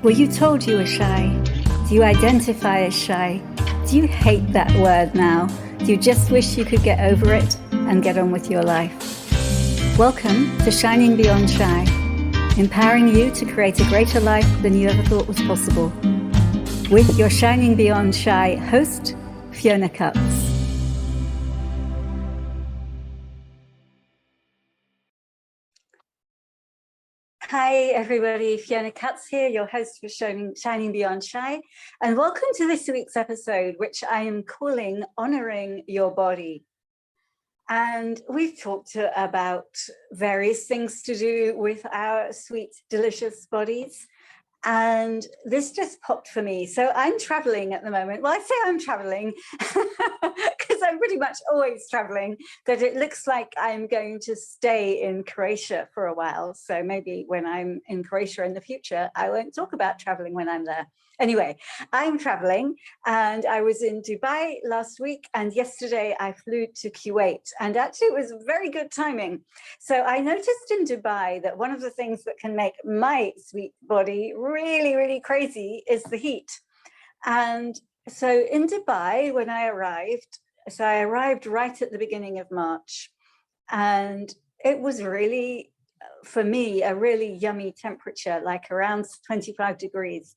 Were you told you were shy? Do you identify as shy? Do you hate that word now? Do you just wish you could get over it and get on with your life? Welcome to Shining Beyond Shy, empowering you to create a greater life than you ever thought was possible. With your Shining Beyond Shy host, Fiona Cups. Hi everybody, Fiona Cuts here, your host for Shining Beyond Shy, and welcome to this week's episode, which I am calling Honoring Your Body. And we've talked about various things to do with our sweet, delicious bodies. And this just popped for me. So I'm traveling at the moment. Well, I say I'm traveling because I'm pretty much always traveling, but it looks like I'm going to stay in Croatia for a while. So maybe when I'm in Croatia in the future, I won't talk about traveling when I'm there. Anyway, I'm traveling and I was in Dubai last week, and yesterday I flew to Kuwait, and actually it was very good timing. So I noticed in Dubai that one of the things that can make my sweet body really, really crazy is the heat. And so in Dubai, when I arrived, so I arrived right at the beginning of March, and it was really, for me, a really yummy temperature, like around 25 degrees.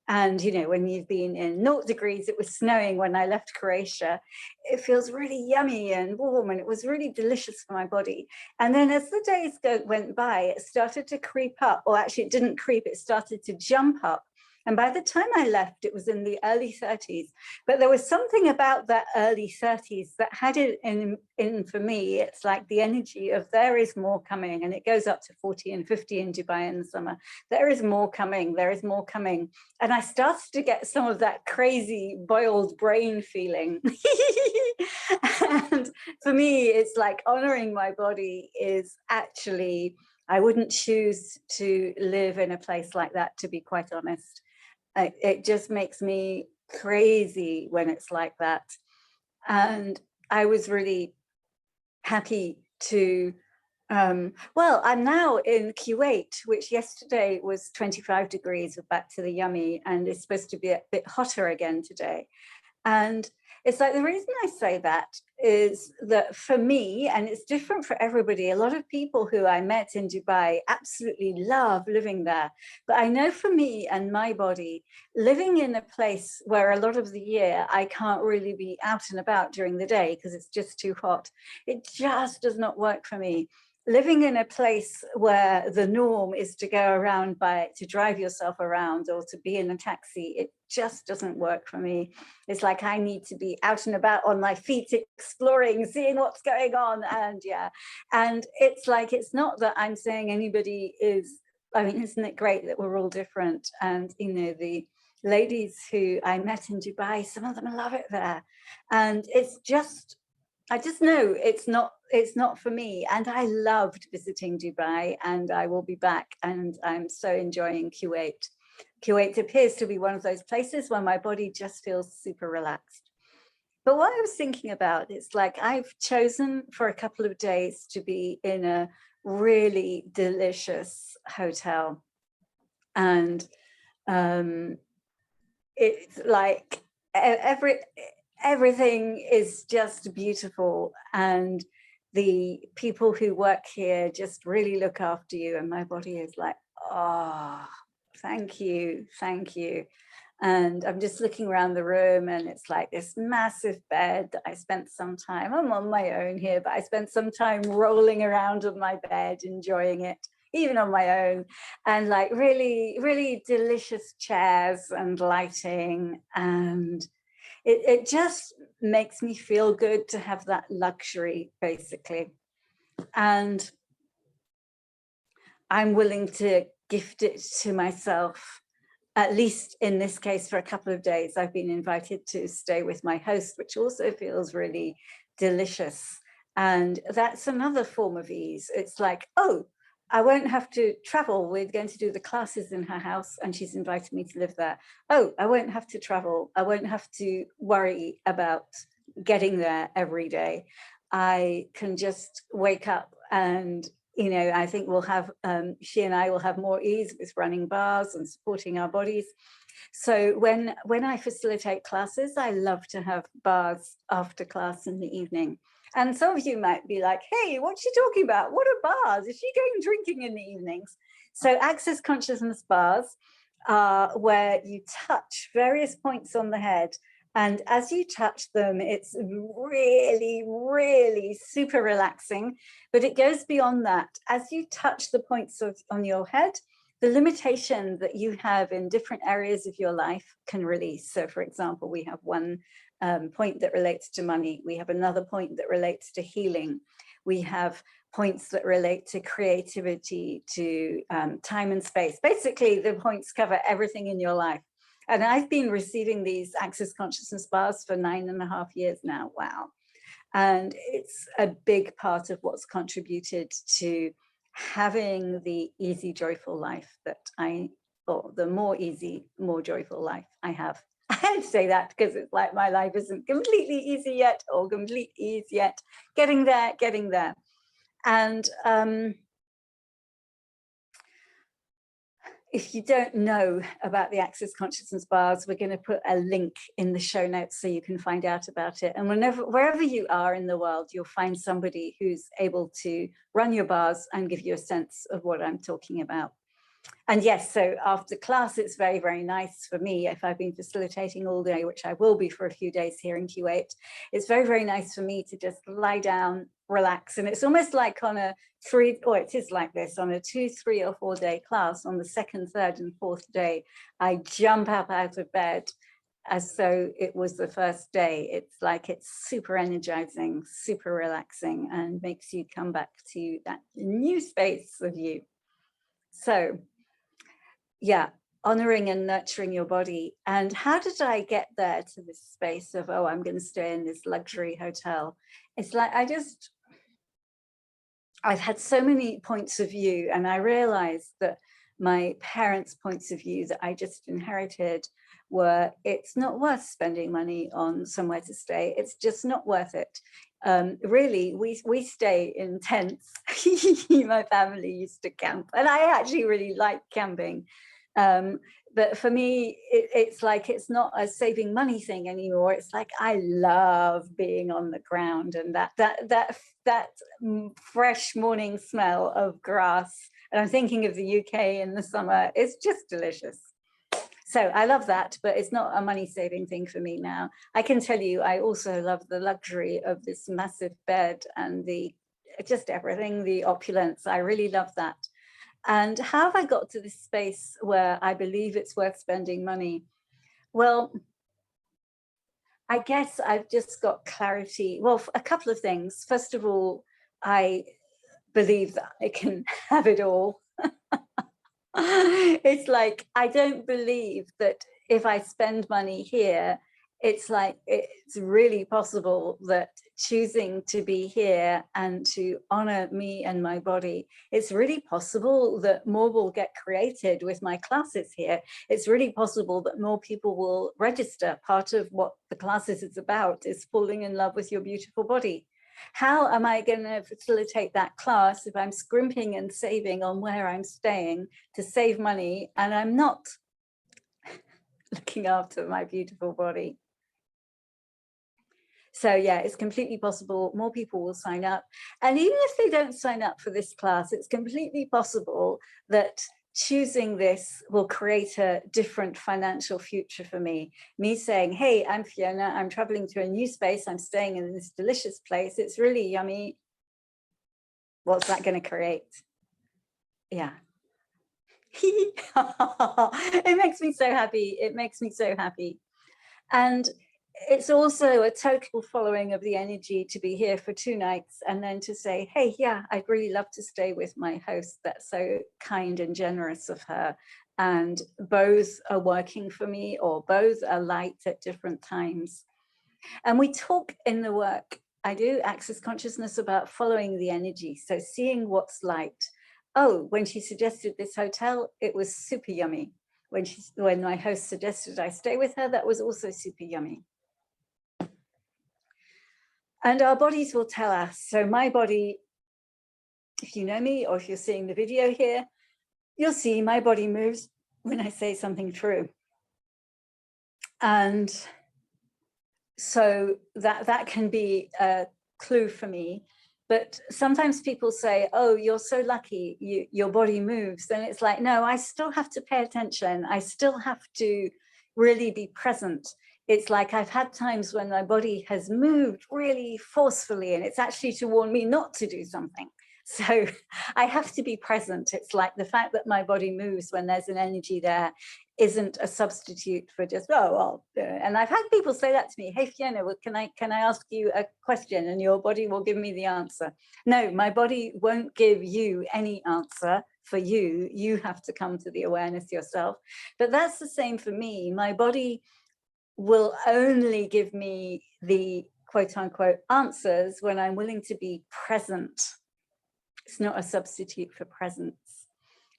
And, you know, when you've been in 0 degrees, it was snowing when I left Croatia. It feels really yummy and warm, and it was really delicious for my body. And then as the days went by, it started to creep up, or actually it didn't creep, it started to jump up. And by the time I left, it was in the early 30s. But there was something about that early 30s that had it in for me. It's like the energy of there is more coming, and it goes up to 40 and 50 in Dubai in the summer. There is more coming, there is more coming. And I started to get some of that crazy boiled brain feeling. And for me, it's like honoring my body is actually, I wouldn't choose to live in a place like that, to be quite honest. It just makes me crazy when it's like that. And I was really happy to, well, I'm now in Kuwait, which yesterday was 25 degrees, we're back to the yummy, and it's supposed to be a bit hotter again today. And it's like, the reason I say that is that for me, and it's different for everybody, a lot of people who I met in Dubai absolutely love living there. But I know for me and my body, living in a place where a lot of the year I can't really be out and about during the day because it's just too hot, it just does not work for me. Living in a place where the norm is to go around to drive yourself around or to be in a taxi, it just doesn't work for me. It's like I need to be out and about on my feet, exploring, seeing what's going on. And yeah, and it's like, it's not that I'm saying anybody is, I mean, isn't it great that we're all different? And, you know, the ladies who I met in Dubai, some of them love it there. And it's just, I just know it's not for me. And I loved visiting Dubai, and I will be back, and I'm so enjoying Kuwait. Kuwait appears to be one of those places where my body just feels super relaxed. But what I was thinking about is, like, I've chosen for a couple of days to be in a really delicious hotel. And it's like everything is just beautiful, and the people who work here just really look after you, and my body is like, oh, thank you, thank you. And I'm just looking around the room, and it's like this massive bed that I spent some time, I'm on my own here, but I spent some time rolling around on my bed, enjoying it, even on my own, and like really, really delicious chairs and lighting. And it just makes me feel good to have that luxury, basically. And I'm willing to gift it to myself, at least in this case, for a couple of days. I've been invited to stay with my host, which also feels really delicious. And that's another form of ease. It's like, oh, I won't have to travel. We're going to do the classes in her house, and she's invited me to live there. Oh, I won't have to travel. I won't have to worry about getting there every day. I can just wake up and you know, I think we'll have, she and I will have more ease with running bars and supporting our bodies. So when I facilitate classes, I love to have bars after class in the evening. And some of you might be like, hey, what's she talking about? What are bars? Is she going drinking in the evenings? So access consciousness bars are where you touch various points on the head. And as you touch them, it's really, really super relaxing. But it goes beyond that. As you touch the points on your head, the limitation that you have in different areas of your life can release. So for example, we have one point that relates to money. We have another point that relates to healing. We have points that relate to creativity, to time and space. Basically, the points cover everything in your life. And I've been receiving these Access Consciousness bars for 9.5 years now. Wow. And it's a big part of what's contributed to having the easy, joyful life that or the more easy, more joyful life I have. I had to say that because it's like my life isn't completely easy yet or complete ease yet. Getting there, getting there. And if you don't know about the Access Consciousness bars, we're going to put a link in the show notes so you can find out about it. And wherever you are in the world, you'll find somebody who's able to run your bars and give you a sense of what I'm talking about. And yes, so after class, it's very, very nice for me, if I've been facilitating all day, which I will be for a few days here in Kuwait, it's very, very nice for me to just lie down, relax. And it's almost like on a it is like this, on a 2, 3 or 4 day class, on the 2nd, 3rd and 4th day, I jump up out of bed as though it was the first day. It's like, it's super energizing, super relaxing, and makes you come back to that new space of you. So yeah, honoring and nurturing your body. And how did I get there to this space of, oh, I'm going to stay in this luxury hotel? It's like, I've had so many points of view, and I realized that my parents' points of view that I just inherited were, it's not worth spending money on somewhere to stay. It's just not worth it. Really, we stay in tents. My family used to camp, and I actually really like camping. But for me, it's like, it's not a saving money thing anymore. It's like, I love being on the ground, and that fresh morning smell of grass. And I'm thinking of the UK in the summer. It's just delicious. So I love that, but it's not a money saving thing for me now. I can tell you, I also love the luxury of this massive bed and just everything, the opulence. I really love that. And how have I got to this space where I believe it's worth spending money? Well, I guess I've just got clarity. Well, a couple of things. First of all, I believe that I can have it all. It's like, I don't believe that if I spend money here, it's like, it's really possible that choosing to be here and to honor me and my body, it's really possible that more will get created with my classes here. It's really possible that more people will register. Part of what the classes is about is falling in love with your beautiful body. How am I going to facilitate that class if I'm scrimping and saving on where I'm staying to save money, and I'm not looking after my beautiful body? So yeah, it's completely possible more people will sign up. And even if they don't sign up for this class, it's completely possible that choosing this will create a different financial future for me. Me saying, hey, I'm Fiona, I'm traveling to a new space, I'm staying in this delicious place, it's really yummy. What's that going to create? Yeah. It makes me so happy. It makes me so happy. And it's also a total following of the energy to be here for 2 nights and then to say, hey, yeah, I'd really love to stay with my host. That's so kind and generous of her. And both are working for me, or both are light at different times. And we talk in the work, I do Access Consciousness, about following the energy. So seeing what's light. Oh, when she suggested this hotel, it was super yummy. When my host suggested I stay with her, that was also super yummy. And our bodies will tell us. So my body if you know me or if you're seeing the video here, you'll see my body moves when I say something true. And so that can be a clue for me. But sometimes people say, oh, you're so lucky, your body moves. And it's like, no, I still have to pay attention. I still have to really be present. It's like I've had times when my body has moved really forcefully, and it's actually to warn me not to do something. So I have to be present. It's like the fact that my body moves when there's an energy there isn't a substitute for just, oh, well, and I've had people say that to me, hey, Fiona, well, can I ask you a question and your body will give me the answer? No, my body won't give you any answer for you. You have to come to the awareness yourself. But that's the same for me. My body will only give me the quote unquote answers when I'm willing to be present. It's not a substitute for presence.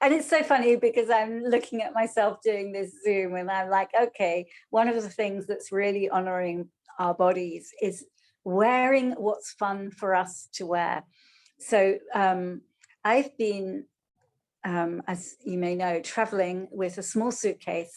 And it's so funny because I'm looking at myself doing this Zoom and I'm like, okay, one of the things that's really honoring our bodies is wearing what's fun for us to wear. So I've been, as you may know, traveling with a small suitcase,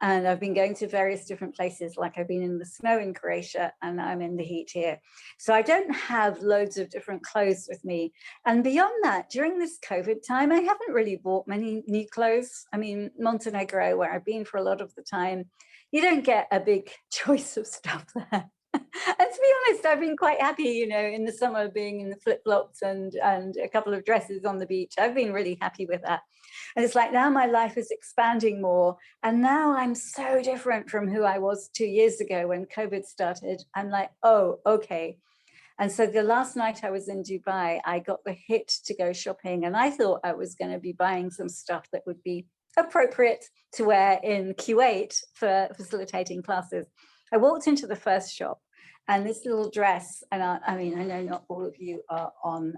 and I've been going to various different places, like I've been in the snow in Croatia and I'm in the heat here. So I don't have loads of different clothes with me. And beyond that, during this COVID time, I haven't really bought many new clothes. I mean, Montenegro, where I've been for a lot of the time, you don't get a big choice of stuff there. And to be honest, I've been quite happy, you know, in the summer being in the flip-flops and a couple of dresses on the beach. I've been really happy with that. And it's like now my life is expanding more. And now I'm so different from who I was 2 years ago when COVID started. I'm like, oh, okay. And so the last night I was in Dubai, I got the hit to go shopping. And I thought I was going to be buying some stuff that would be appropriate to wear in Kuwait for facilitating classes. I walked into the first shop and this little dress, and I mean, I know not all of you are on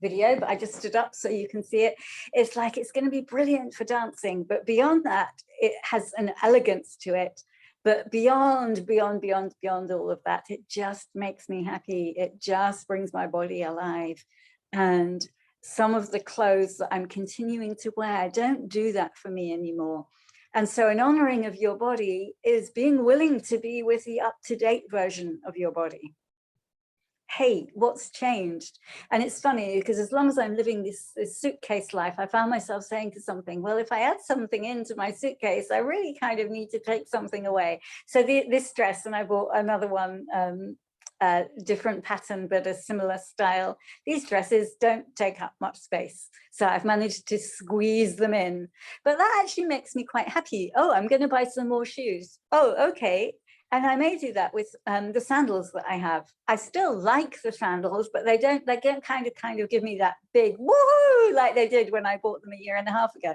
video, but I just stood up so you can see it. It's like, it's going to be brilliant for dancing, but beyond that, it has an elegance to it. But beyond all of that, it just makes me happy. It just brings my body alive. And some of the clothes that I'm continuing to wear don't do that for me anymore. And so an honoring of your body is being willing to be with the up-to-date version of your body. Hey, what's changed? And it's funny because as long as I'm living this suitcase life, I found myself saying to something, well, if I add something into my suitcase, I really kind of need to take something away. So this dress, and I bought another one, different pattern, but a similar style. These dresses don't take up much space. So I've managed to squeeze them in, but that actually makes me quite happy. Oh, I'm going to buy some more shoes. Oh, okay. And I may do that with the sandals that I have. I still like the sandals, but they don't kind of give me that big woohoo like they did when I bought them a year and a half ago.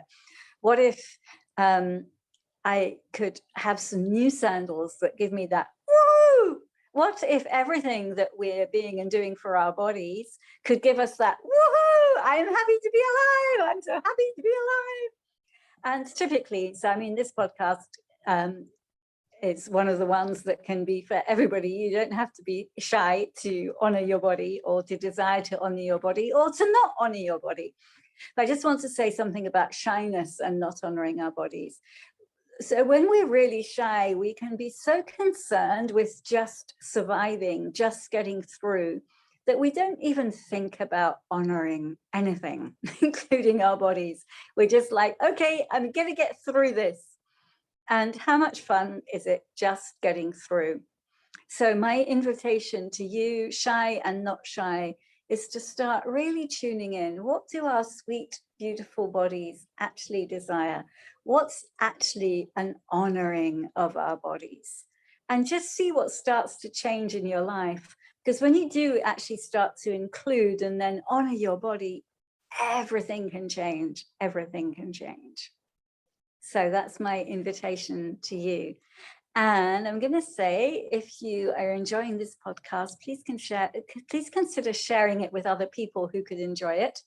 What if I could have some new sandals that give me that woohoo? What if everything that we're being and doing for our bodies could give us that woohoo? I'm happy to be alive. I'm so happy to be alive. And typically, so I mean, this podcast, it's one of the ones that can be for everybody. You don't have to be shy to honor your body or to desire to honor your body or to not honor your body. But I just want to say something about shyness and not honoring our bodies. So when we're really shy, we can be so concerned with just surviving, just getting through, that we don't even think about honoring anything, including our bodies. We're just like, okay, I'm going to get through this. And how much fun is it just getting through? So my invitation to you, shy and not shy, is to start really tuning in. What do our sweet, beautiful bodies actually desire? What's actually an honoring of our bodies? And just see what starts to change in your life. Because when you do actually start to include and then honor your body, everything can change. Everything can change. So that's my invitation to you. And I'm going to say, if you are enjoying this podcast, please consider sharing it with other people who could enjoy it.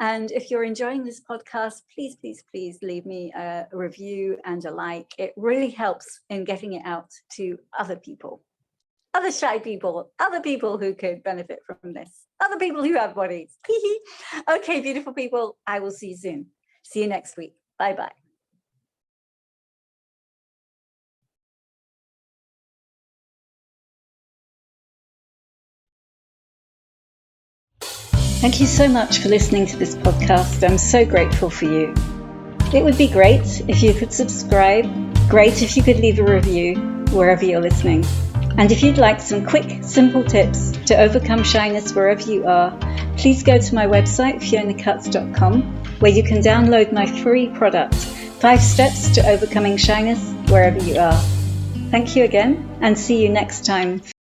And if you're enjoying this podcast, please, please, please leave me a review and a like. It really helps in getting it out to other people. other shy people, other people who could benefit from this, other people who have bodies. Okay, beautiful people, I will see you soon. See you next week. Bye-bye. Thank you so much for listening to this podcast. I'm so grateful for you. It would be great if you could subscribe, great if you could leave a review wherever you're listening. And if you'd like some quick, simple tips to overcome shyness wherever you are, please go to my website, fionakutz.com, where you can download my free product, 5 Steps to Overcoming Shyness Wherever You Are. Thank you again, and see you next time.